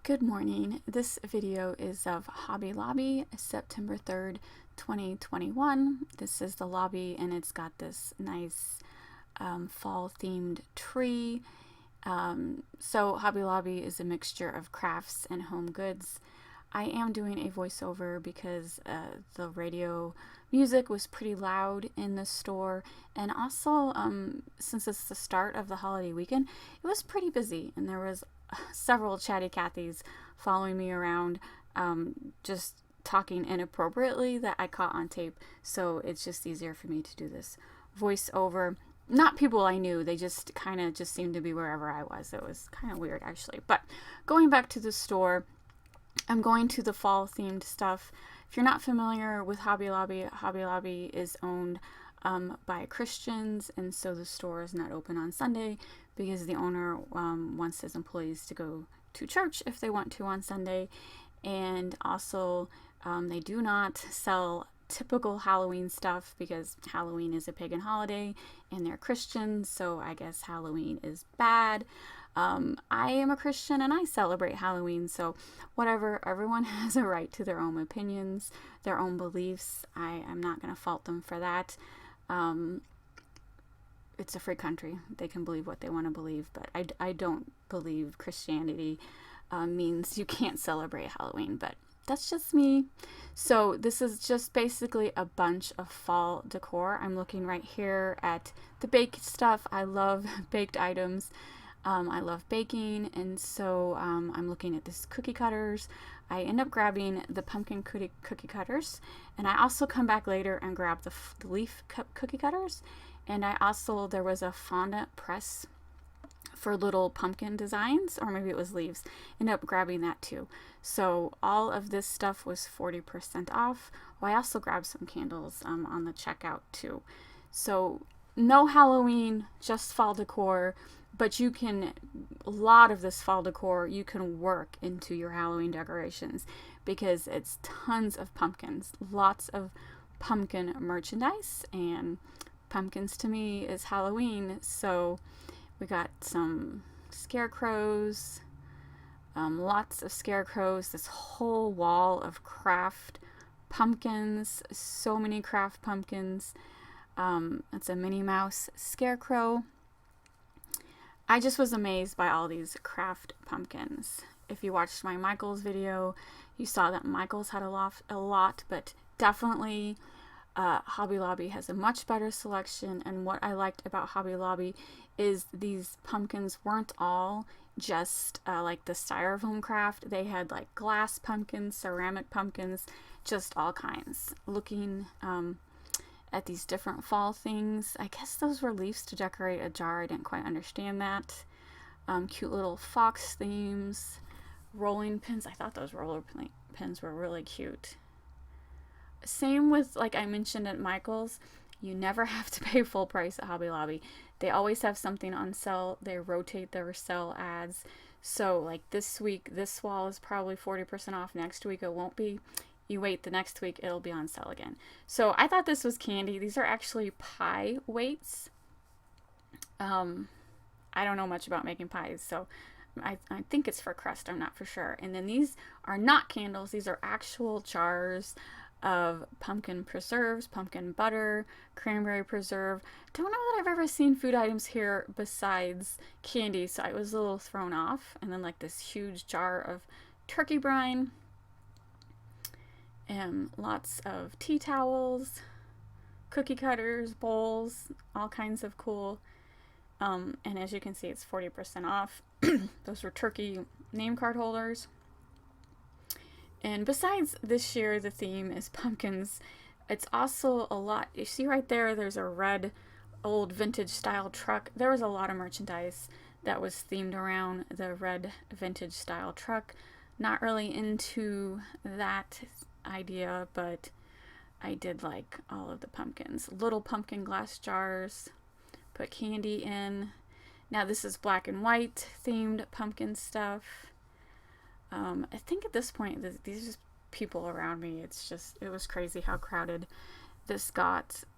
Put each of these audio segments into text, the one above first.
Good morning. This video is of Hobby Lobby, September 3rd, 2021. This is the lobby and it's got this nice fall themed tree. So Hobby Lobby is a mixture of crafts and home goods. I am doing a voiceover because the radio music was pretty loud in the store, and also since it's the start of the holiday weekend, it was pretty busy and there was several chatty Cathys following me around, just talking inappropriately that I caught on tape, so it's just easier for me to do this voiceover. Not people I knew, they just kind of just seemed to be wherever I was. It was kind of weird actually. But going back to the store, I'm going to the fall themed stuff. If you're not familiar with Hobby Lobby is owned by Christians, and so the store is not open on Sunday because the owner wants his employees to go to church if they want to on Sunday. And also they do not sell typical Halloween stuff because Halloween is a pagan holiday and they're Christians, so I guess Halloween is bad. I am a Christian and I celebrate Halloween, so whatever, everyone has a right to their own opinions, their own beliefs. I'm not going to fault them for that. It's a free country. They can believe what they want to believe, but I don't believe Christianity means you can't celebrate Halloween, but that's just me. So this is just basically a bunch of fall decor. I'm looking right here at the baked stuff. I love baked items. I love baking, and so I'm looking at this cookie cutters. I end up grabbing the pumpkin cookie cutters, and I also come back later and grab the leaf cookie cutters, and there was a fondant press for little pumpkin designs, or maybe it was leaves. End up grabbing that too. So all of this stuff was 40% off. Oh, I also grabbed some candles on the checkout too. So no Halloween, just fall decor. But you can, a lot of this fall decor, you can work into your Halloween decorations because it's tons of pumpkins, lots of pumpkin merchandise, and pumpkins to me is Halloween. So we got some scarecrows, lots of scarecrows, this whole wall of craft pumpkins, so many craft pumpkins. It's a Minnie Mouse scarecrow. I just was amazed by all these craft pumpkins. If you watched my Michael's video, you saw that Michael's had a lot, but definitely Hobby Lobby has a much better selection. And what I liked about Hobby Lobby is these pumpkins weren't all just like the styrofoam craft. They had like glass pumpkins, ceramic pumpkins, just all kinds. Looking at these different fall things. I guess those were leaves to decorate a jar. I didn't quite understand that. Cute little fox themes. Rolling pins. I thought those roller pins were really cute. Same with, like I mentioned at Michael's, you never have to pay full price at Hobby Lobby. They always have something on sale. They rotate their sale ads. So like this week, this wall is probably 40% off. Next week it won't be. You wait the next week, it'll be on sale again. So I thought this was candy. These are actually pie weights. I don't know much about making pies, so I think it's for crust. I'm not for sure. And then these are not candles. These are actual jars of pumpkin preserves, pumpkin butter, cranberry preserve. Don't know that I've ever seen food items here besides candy, so I was a little thrown off. And then like this huge jar of turkey brine. And lots of tea towels, cookie cutters, bowls, all kinds of cool. And as you can see, it's 40% off. Those were turkey name card holders. And besides this year, the theme is pumpkins. It's also a lot. You see right there, there's a red old vintage style truck. There was a lot of merchandise that was themed around the red vintage style truck. Not really into that idea, but I did like all of the pumpkins. Little pumpkin glass jars, put candy in. Now this is black and white themed pumpkin stuff. I think at this point these are just people around me. It was crazy how crowded this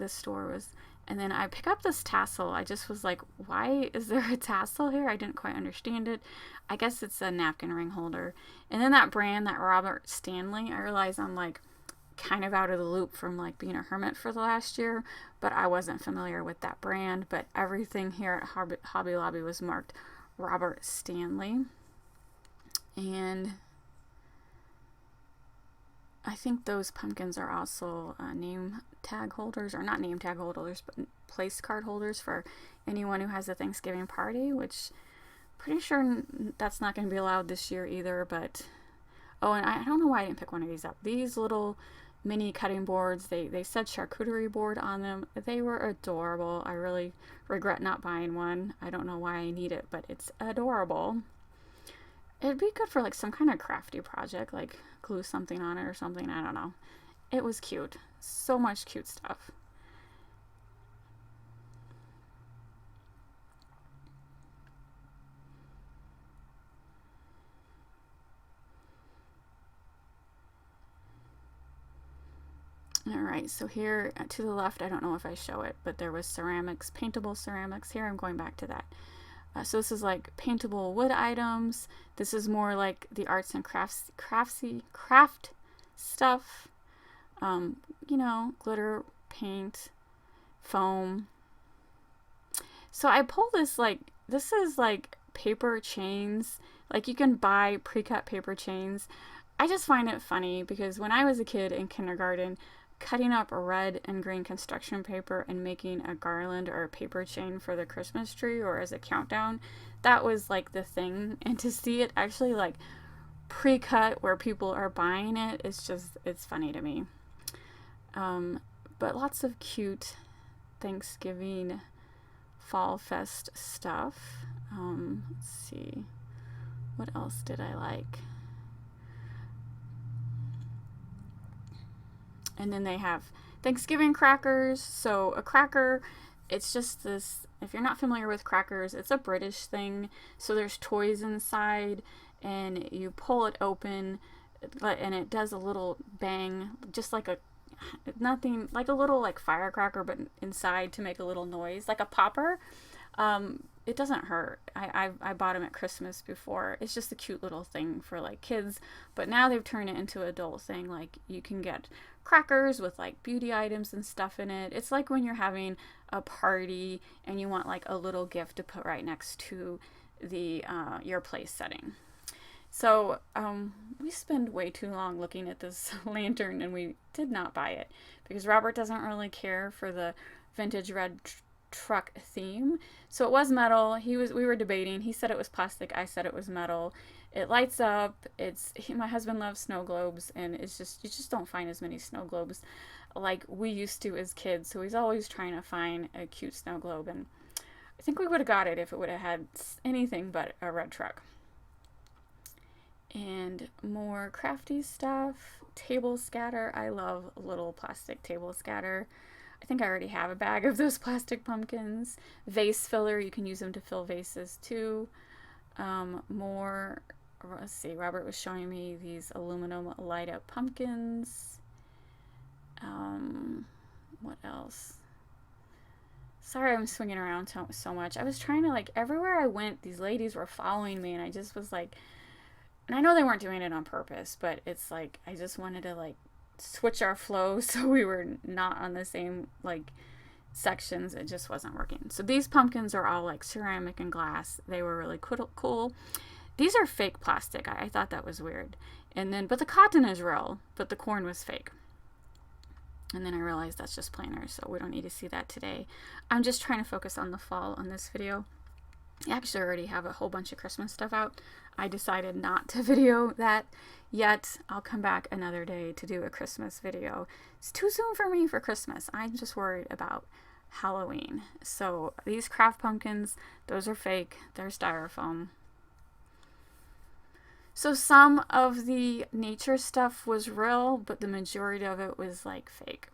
store was. And then I pick up this tassel. I just was like, why is there a tassel here? I didn't quite understand it. I guess it's a napkin ring holder. And then that brand, that Robert Stanley, I realize I'm like kind of out of the loop from like being a hermit for the last year, but I wasn't familiar with that brand. But everything here at Hobby Lobby was marked Robert Stanley. And I think those pumpkins are also name tag holders, or not name tag holders, but place card holders for anyone who has a Thanksgiving party, which pretty sure that's not going to be allowed this year either. But oh, and I don't know why I didn't pick one of these up. These little mini cutting boards, they said charcuterie board on them. They were adorable. I really regret not buying one. I don't know why I need it, but it's adorable. It'd be good for like some kind of crafty project, like glue something on it or something. I don't know. It was cute. So much cute stuff. Alright, so here to the left, I don't know if I show it, but there was ceramics, paintable ceramics. Here I'm going back to that. So this is like paintable wood items. This is more like the arts and craft stuff. You know, glitter, paint, foam. So I pulled this, like, this is like paper chains. Like, you can buy pre-cut paper chains. I just find it funny because when I was a kid in kindergarten, cutting up red and green construction paper and making a garland or a paper chain for the Christmas tree or as a countdown, that was like the thing. And to see it actually like pre-cut where people are buying it, it's funny to me. But lots of cute Thanksgiving Fall Fest stuff. Let's see, what else did I like? And then they have Thanksgiving crackers. So a cracker, it's just this, if you're not familiar with crackers, it's a British thing. So there's toys inside and you pull it open and it does a little bang, just like nothing, like a little like firecracker, but inside to make a little noise, like a popper. It doesn't hurt. I bought them at Christmas before. It's just a cute little thing for like kids, but now they've turned it into an adult thing. Like you can get crackers with like beauty items and stuff in it. It's like when you're having a party and you want like a little gift to put right next to the your place setting. So we spend way too long looking at this lantern and we did not buy it because Robert doesn't really care for the vintage red truck theme. So it was metal. We were debating. He said it was plastic. I said it was metal. It lights up. My husband loves snow globes, and it's just, you just don't find as many snow globes like we used to as kids. So he's always trying to find a cute snow globe, and I think we would have got it if it would have had anything but a red truck. And more crafty stuff. Table scatter. I love little plastic table scatter. I think I already have a bag of those plastic pumpkins. Vase filler, you can use them to fill vases too. More, let's see, Robert was showing me these aluminum light up pumpkins. What else? Sorry, I'm swinging around so much. I was trying to, like, everywhere I went, these ladies were following me, and I just was like, and I know they weren't doing it on purpose, but it's like, I just wanted to, like, switch our flow so we were not on the same like sections. It just wasn't working. So these pumpkins are all like ceramic and glass. They were really cool. These are fake plastic. I thought that was weird. And then, but the cotton is real, but the corn was fake. And then I realized that's just planners, so we don't need to see that today. I'm just trying to focus on the fall on this video. I actually already have a whole bunch of Christmas stuff out. I decided not to video that yet. I'll come back another day to do a Christmas video. It's too soon for me for Christmas. I'm just worried about Halloween. So these craft pumpkins, those are fake. They're styrofoam. So some of the nature stuff was real, but the majority of it was like fake.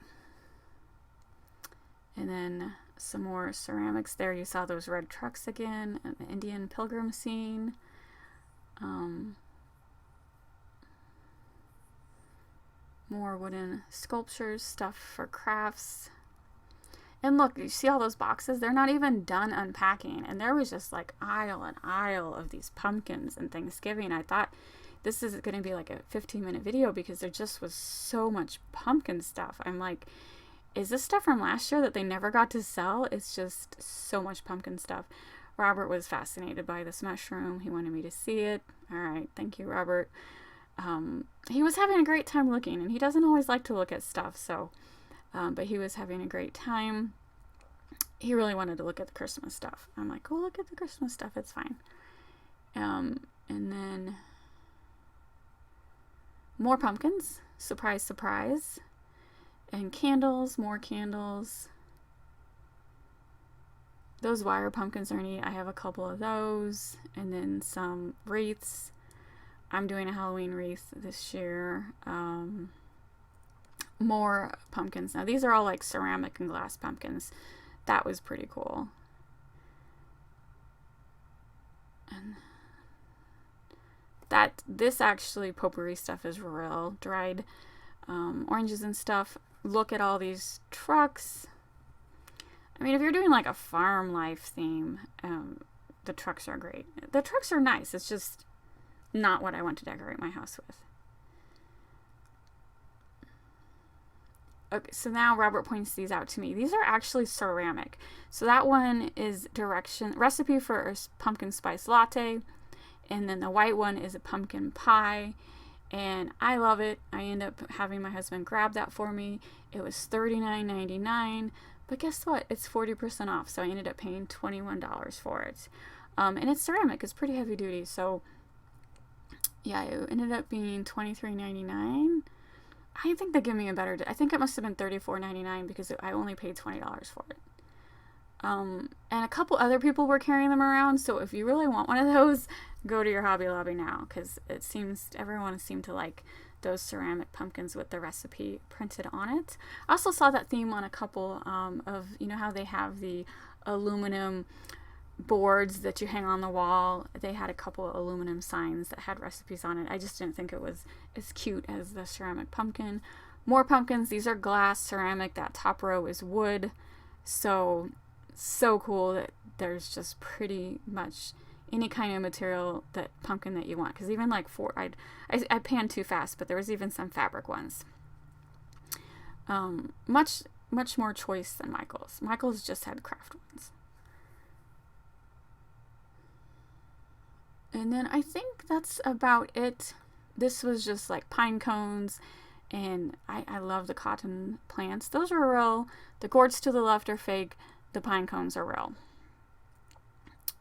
And then some more ceramics there. You saw those red trucks again, and the Indian pilgrim scene. More wooden sculptures, stuff for crafts. And look, you see all those boxes? They're not even done unpacking. And there was just like aisle and aisle of these pumpkins and Thanksgiving. I thought this is going to be like a 15-minute video because there just was so much pumpkin stuff. I'm like, is this stuff from last year that they never got to sell? It's just so much pumpkin stuff. Robert was fascinated by this mushroom. He wanted me to see it. All right. Thank you, Robert. He was having a great time looking, and he doesn't always like to look at stuff. So, but he was having a great time. He really wanted to look at the Christmas stuff. I'm like, go look at the Christmas stuff. It's fine. And then more pumpkins. Surprise, surprise. And candles, more candles. Those wire pumpkins are neat. I have a couple of those. And then some wreaths. I'm doing a Halloween wreath this year. More pumpkins. Now these are all like ceramic and glass pumpkins. That was pretty cool. And this actually potpourri stuff is real. Dried oranges and stuff. Look at all these trucks. I mean, if you're doing like a farm life theme, the trucks are great. The trucks are nice. It's just not what I want to decorate my house with. Okay, so now Robert points these out to me. These are actually ceramic. So that one is recipe for a pumpkin spice latte. And then the white one is a pumpkin pie. And I love it. I end up having my husband grab that for me. It was $39.99. But guess what? It's 40% off. So I ended up paying $21 for it. And it's ceramic. It's pretty heavy duty. So yeah, it ended up being $23.99. I think they give me a better I think it must have been $34.99 because I only paid $20 for it. And a couple other people were carrying them around. So if you really want one of those, go to your Hobby Lobby now, because it seems everyone seemed to like those ceramic pumpkins with the recipe printed on it. I also saw that theme on a couple of, you know how they have the aluminum boards that you hang on the wall. They had a couple of aluminum signs that had recipes on it. I just didn't think it was as cute as the ceramic pumpkin. More pumpkins. These are glass, ceramic. That top row is wood. So cool that there's just pretty much any kind of material, that pumpkin that you want. Because even like I panned too fast, but there was even some fabric ones. Much more choice than Michael's. Michael's just had craft ones. And then I think that's about it. This was just like pine cones, and I love the cotton plants. Those are real. The gourds to the left are fake. The pine cones are real.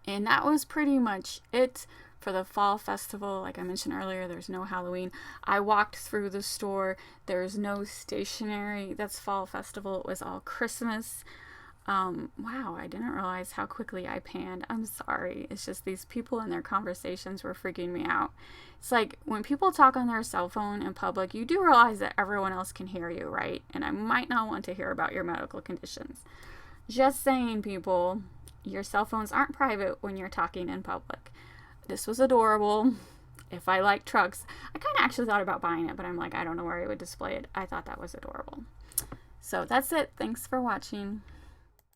And that was pretty much it for the fall festival. Like I mentioned earlier, there's no Halloween. I walked through the store. There's no stationery. That's fall festival. It was all Christmas. Wow, I didn't realize how quickly I panned. I'm sorry. It's just these people and their conversations were freaking me out. It's like when people talk on their cell phone in public, you do realize that everyone else can hear you, right? And I might not want to hear about your medical conditions. Just saying, people, your cell phones aren't private when you're talking in public. This was adorable. If I like trucks, I kind of actually thought about buying it, but I'm like, I don't know where I would display it. I thought that was adorable. So that's it. Thanks for watching.